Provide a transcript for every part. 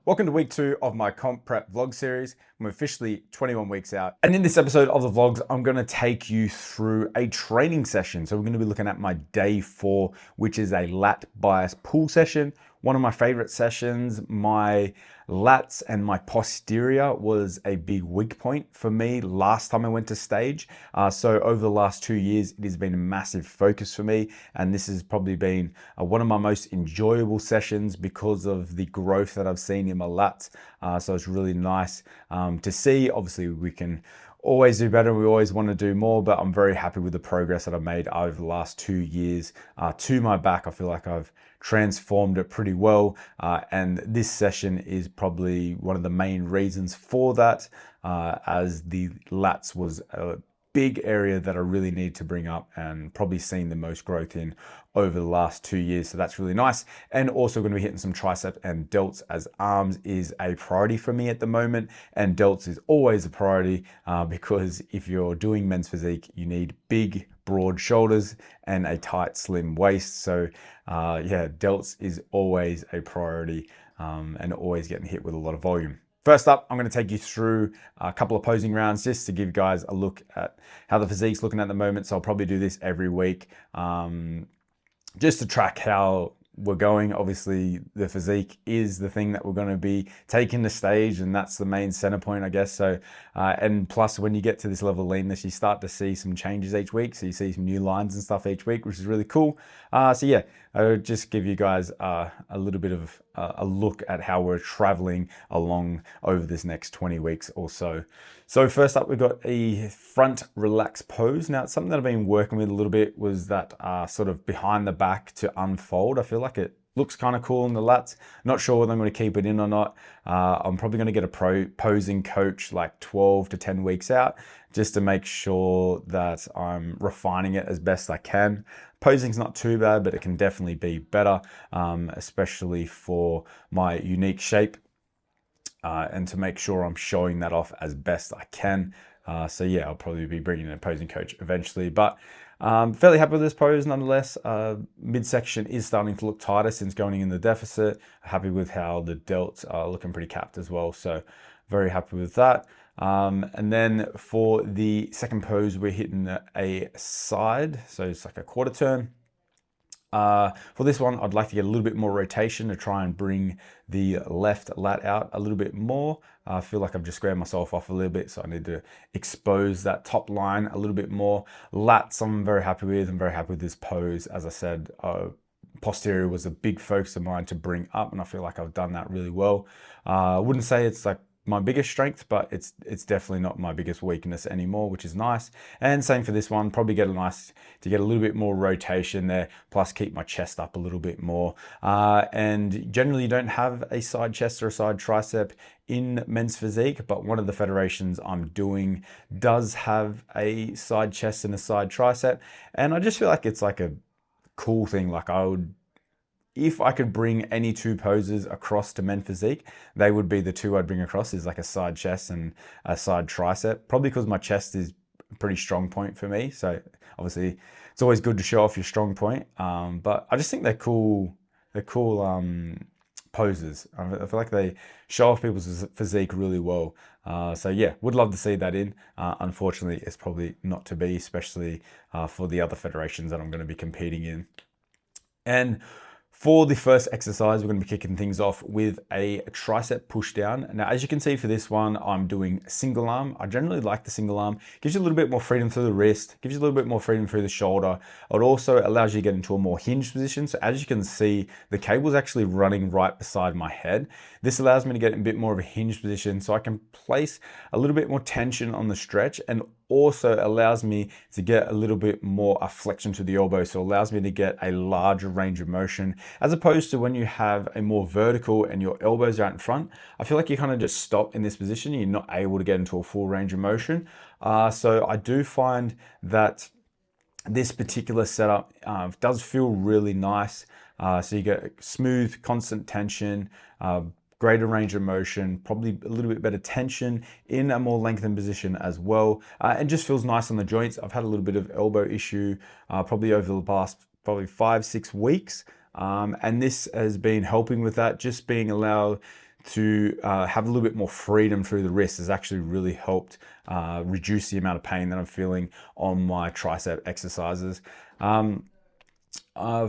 Welcome to week 2 of my comp prep vlog series. I'm officially 21 weeks out. And in this episode of the vlogs, I'm gonna take you through a training session. So we're gonna be looking at my day 4, which is a lat bias pull session. One of my favorite sessions. My lats and my posterior was a big weak point for me last time I went to stage. So over the last 2 years, it has been a massive focus for me. And this has probably been one of my most enjoyable sessions because of the growth that I've seen in my lats. So it's really nice to see. Obviously, we can always do better. We always want to do more, but I'm very happy with the progress that I've made over the last 2 years to my back. I feel like I've transformed it pretty well. And this session is probably one of the main reasons for that, as the lats was a big area that I really need to bring up and probably seen the most growth in over the last 2 years. So that's really nice. And also going to be hitting some tricep and delts, as arms is a priority for me at the moment. And delts is always a priority because if you're doing men's physique, you need big, broad shoulders and a tight, slim waist. So yeah, delts is always a priority and always getting hit with a lot of volume. First up, I'm going to take you through a couple of posing rounds just to give you guys a look at how the physique's looking at the moment. So I'll probably do this every week just to track how we're going. Obviously, the physique is the thing that we're going to be taking the stage, and that's the main center point, I guess. So, and plus, when you get to this level of leanness, you start to see some changes each week. So you see some new lines and stuff each week, which is really cool. So yeah, I would just give you guys a little bit of a look at how we're traveling along over this next 20 weeks or so. So first up, we've got a front relax pose. Now, it's something that I've been working with a little bit was that sort of behind the back to unfold. I feel like it looks kind of cool in the lats. Not sure whether I'm going to keep it in or not. I'm probably going to get a posing coach like 12 to 10 weeks out just to make sure that I'm refining it as best I can. Posing's not too bad, but it can definitely be better, especially for my unique shape. And to make sure I'm showing that off as best I can. So yeah, I'll probably be bringing in a posing coach eventually, but fairly happy with this pose nonetheless. Midsection is starting to look tighter since going in the deficit. Happy with how the delts are looking pretty capped as well. So very happy with that. And then for the second pose, we're hitting a side. So it's like a quarter turn. For this one, I'd like to get a little bit more rotation to try and bring the left lat out a little bit more. I feel like I've just squared myself off a little bit, so I need to expose that top line a little bit more. Lats, I'm very happy with. I'm very happy with this pose. As I said, posterior was a big focus of mine to bring up, and I feel like I've done that really well. I wouldn't say it's like my biggest strength, but it's definitely not my biggest weakness anymore, which is nice. And same for this one, probably get a little bit more rotation there, plus keep my chest up a little bit more. And generally you don't have a side chest or a side tricep in men's physique, but one of the federations I'm doing does have a side chest and a side tricep. And I just feel like it's like a cool thing. Like if I could bring any two poses across to men physique, they would be the two I'd bring across, is like a side chest and a side tricep. Probably because my chest is a pretty strong point for me. So obviously it's always good to show off your strong point. But I just think they're cool. They're cool poses. I feel like they show off people's physique really well. So yeah, would love to see that in. Unfortunately, it's probably not to be, especially for the other federations that I'm going to be competing in. And for the first exercise, we're going to be kicking things off with a tricep push down. Now, as you can see for this one, I'm doing single arm. I generally like the single arm. Gives you a little bit more freedom through the wrist, gives you a little bit more freedom through the shoulder. It also allows you to get into a more hinged position. So as you can see, the cable's actually running right beside my head. This allows me to get in a bit more of a hinged position so I can place a little bit more tension on the stretch, and also allows me to get a little bit more a flexion to the elbow. So it allows me to get a larger range of motion, as opposed to when you have a more vertical and your elbows are out in front. I feel like you kind of just stop in this position. You're not able to get into a full range of motion. So I do find that this particular setup does feel really nice. So you get smooth, constant tension, greater range of motion, probably a little bit better tension in a more lengthened position as well. And just feels nice on the joints. I've had a little bit of elbow issue probably over the past 5-6 weeks. And this has been helping with that, just being allowed to have a little bit more freedom through the wrist has actually really helped reduce the amount of pain that I'm feeling on my tricep exercises.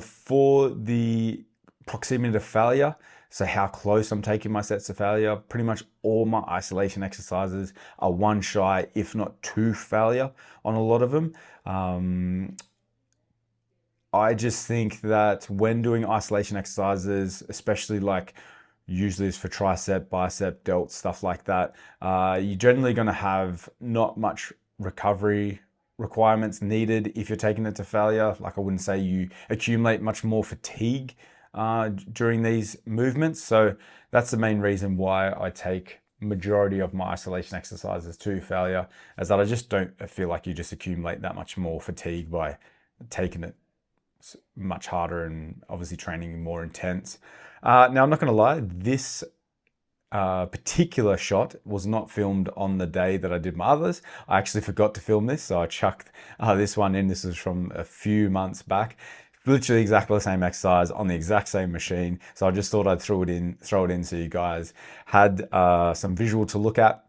For the proximity to failure, so how close I'm taking my sets to failure, pretty much all my isolation exercises are one shy, if not two failure on a lot of them. I just think that when doing isolation exercises, especially like usually it's for tricep, bicep, delt, stuff like that, you're generally going to have not much recovery requirements needed if you're taking it to failure. Like I wouldn't say you accumulate much more fatigue during these movements. So that's the main reason why I take majority of my isolation exercises to failure, is that I just don't feel like you just accumulate that much more fatigue by taking it much harder and obviously training more intense. Now, I'm not going to lie, this particular shot was not filmed on the day that I did my others. I actually forgot to film this, so I chucked this one in. This was from a few months back. Literally exactly the same exercise on the exact same machine. So I just thought I'd throw it in so you guys had some visual to look at.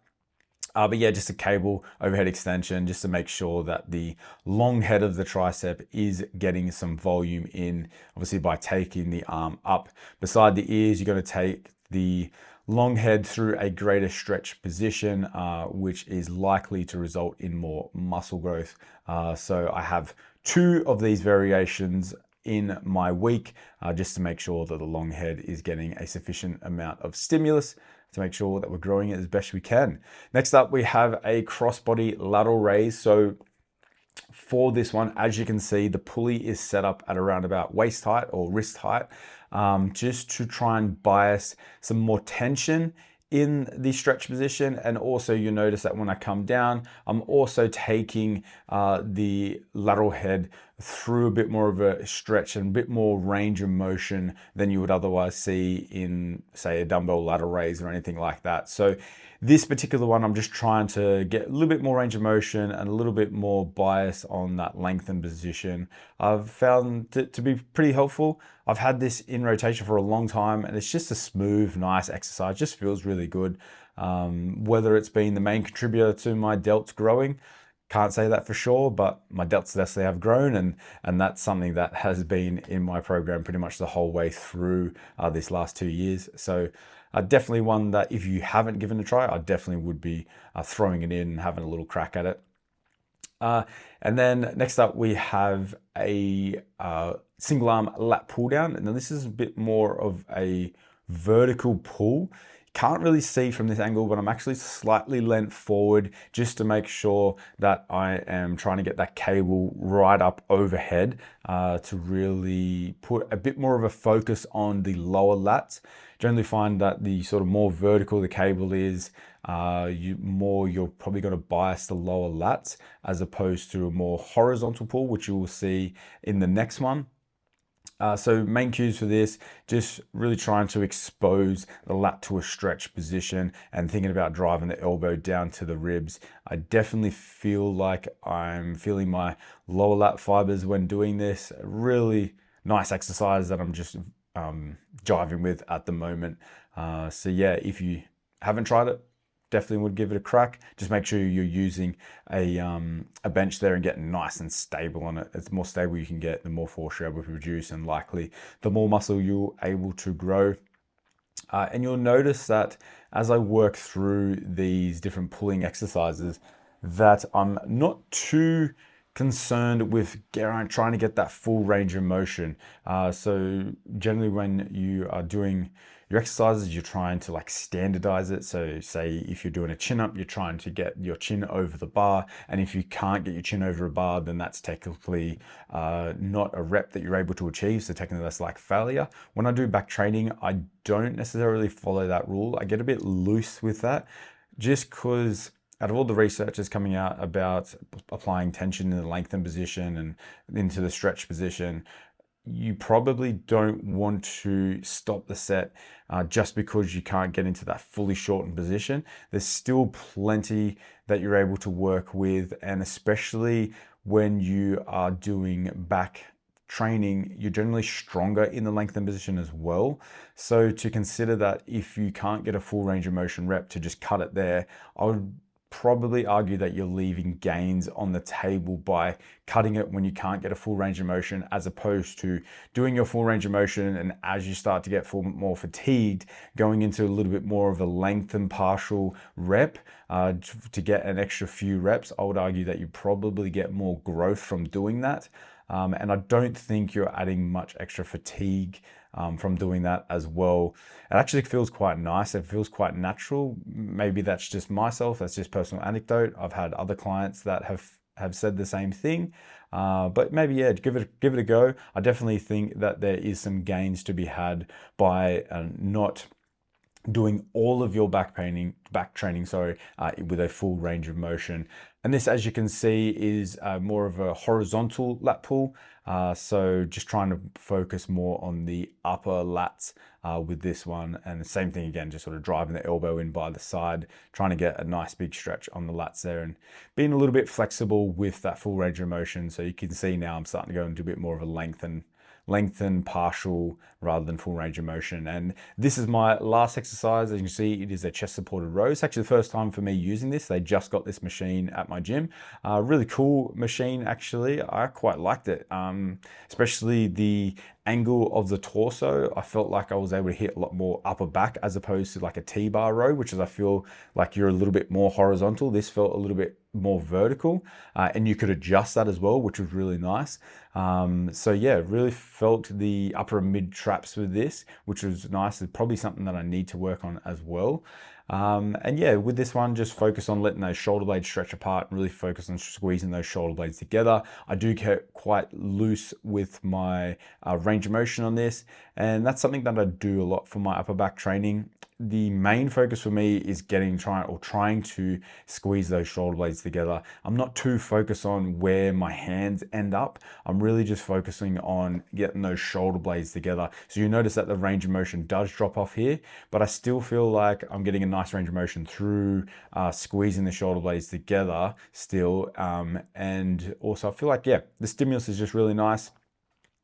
But yeah, just a cable overhead extension just to make sure that the long head of the tricep is getting some volume in, obviously by taking the arm up beside the ears. You're going to take the long head through a greater stretch position, which is likely to result in more muscle growth. So I have 2 of these variations in my week, just to make sure that the long head is getting a sufficient amount of stimulus to make sure that we're growing it as best we can. Next up, we have a crossbody lateral raise. So for this one, as you can see, the pulley is set up at around about waist height or wrist height, just to try and bias some more tension in the stretch position. And also you notice that when I come down, I'm also taking the lateral head through a bit more of a stretch and a bit more range of motion than you would otherwise see in, say, a dumbbell lateral raise or anything like that. So this particular one, I'm just trying to get a little bit more range of motion and a little bit more bias on that lengthened position. I've found it to be pretty helpful. I've had this in rotation for a long time, and it's just a smooth, nice exercise. Just feels really good. Whether it's been the main contributor to my delts growing, can't say that for sure, but my delts definitely have grown, and that's something that has been in my program pretty much the whole way through this last 2 years. So definitely one that if you haven't given a try, I definitely would be throwing it in and having a little crack at it. And then next up, we have a single arm lat pull down. And this is a bit more of a vertical pull. Can't really see from this angle, but I'm actually slightly leant forward just to make sure that I am trying to get that cable right up overhead to really put a bit more of a focus on the lower lats. Generally find that the sort of more vertical the cable is, you're probably going to bias the lower lats as opposed to a more horizontal pull, which you will see in the next one. So main cues for this, just really trying to expose the lat to a stretch position and thinking about driving the elbow down to the ribs. I definitely feel like I'm feeling my lower lat fibers when doing this. A really nice exercise that I'm just jiving with at the moment. So yeah, if you haven't tried it, definitely would give it a crack. Just make sure you're using a bench there and getting nice and stable on it. It's the more stable you can get, the more force you're able to produce, and likely the more muscle you're able to grow. And you'll notice that as I work through these different pulling exercises, that I'm not too concerned with trying to get that full range of motion. So generally when you are doing your exercises, you're trying to like standardize it. So say if you're doing a chin up, you're trying to get your chin over the bar. And if you can't get your chin over a bar, then that's technically not a rep that you're able to achieve. So technically that's like failure. When I do back training, I don't necessarily follow that rule. I get a bit loose with that just because out of all the research that's coming out about applying tension in the lengthened position and into the stretch position, you probably don't want to stop the set just because you can't get into that fully shortened position. There's still plenty that you're able to work with, and especially when you are doing back training, you're generally stronger in the lengthened position as well. So to consider that if you can't get a full range of motion rep, to just cut it there, I would probably argue that you're leaving gains on the table by cutting it when you can't get a full range of motion, as opposed to doing your full range of motion, and as you start to get more fatigued, going into a little bit more of a lengthened partial rep to get an extra few reps. I would argue that you probably get more growth from doing that. And I don't think you're adding much extra fatigue from doing that as well. It actually feels quite nice. It feels quite natural. Maybe that's just myself. That's just personal anecdote. I've had other clients that have said the same thing. But maybe, yeah, give it a go. I definitely think that there is some gains to be had by not doing all of your back training, with a full range of motion. And this, as you can see, is more of a horizontal lat pull. So just trying to focus more on the upper lats with this one. And the same thing again, just sort of driving the elbow in by the side, trying to get a nice big stretch on the lats there, and being a little bit flexible with that full range of motion. So you can see now I'm starting to go into a bit more of a lengthen partial rather than full range of motion. And this is my last exercise. As you can see, it is a chest supported row. It's actually the first time for me using this. They just got this machine at my gym. Really cool machine, actually. I quite liked it, especially the angle of the torso. I felt like I was able to hit a lot more upper back as opposed to like a T-bar row, which is, I feel like you're a little bit more horizontal. This felt a little bit more vertical, and you could adjust that as well, which was really nice. So yeah, really felt the upper and mid traps with this, which was nice. It's probably something that I need to work on as well. And yeah, with this one, just focus on letting those shoulder blades stretch apart and really focus on squeezing those shoulder blades together. I do get quite loose with my range of motion on this, and that's something that I do a lot for my upper back training. The main focus for me is trying to squeeze those shoulder blades together. I'm not too focused on where my hands end up. I'm really just focusing on getting those shoulder blades together. So you notice that the range of motion does drop off here, but I still feel like I'm getting a nice range of motion through squeezing the shoulder blades together still. And also I feel like, yeah, the stimulus is just really nice.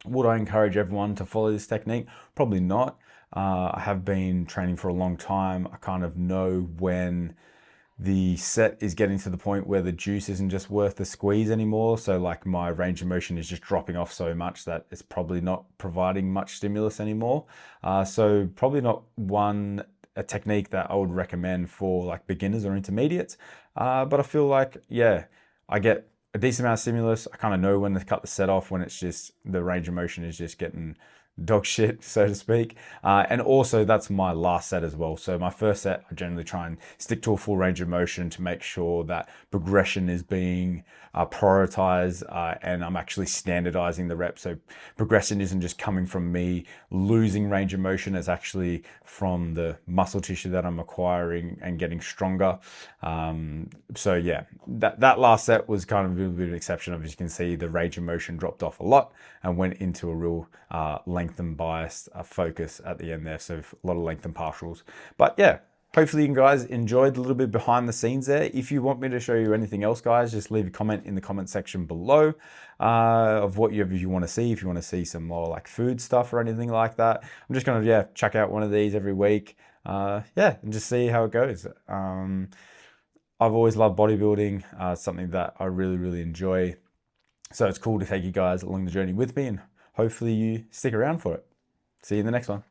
Would I encourage everyone to follow this technique? Probably not. I have been training for a long time. I kind of know when the set is getting to the point where the juice isn't just worth the squeeze anymore. So like my range of motion is just dropping off so much that it's probably not providing much stimulus anymore. So probably not a technique that I would recommend for like beginners or intermediates. But I feel like, yeah, I get a decent amount of stimulus. I kind of know when to cut the set off, when it's just the range of motion is just getting dog shit, so to speak. And also that's my last set as well. So my first set, I generally try and stick to a full range of motion to make sure that progression is being prioritized, and I'm actually standardizing the reps. So progression isn't just coming from me losing range of motion, it's actually from the muscle tissue that I'm acquiring and getting stronger. So yeah, that last set was kind of a little bit of an exception. As you can see, the range of motion dropped off a lot and went into a real lengthen biased focus at the end there. So a lot of lengthen partials. But yeah, hopefully you guys enjoyed a little bit behind the scenes there. If you want me to show you anything else, guys, just leave a comment in the comment section below of what you want to see. If you want to see some more like food stuff or anything like that, I'm just going to, check out one of these every week. And just see how it goes. I've always loved bodybuilding. It's something that I really, really enjoy. So it's cool to take you guys along the journey with me, and hopefully you stick around for it. See you in the next one.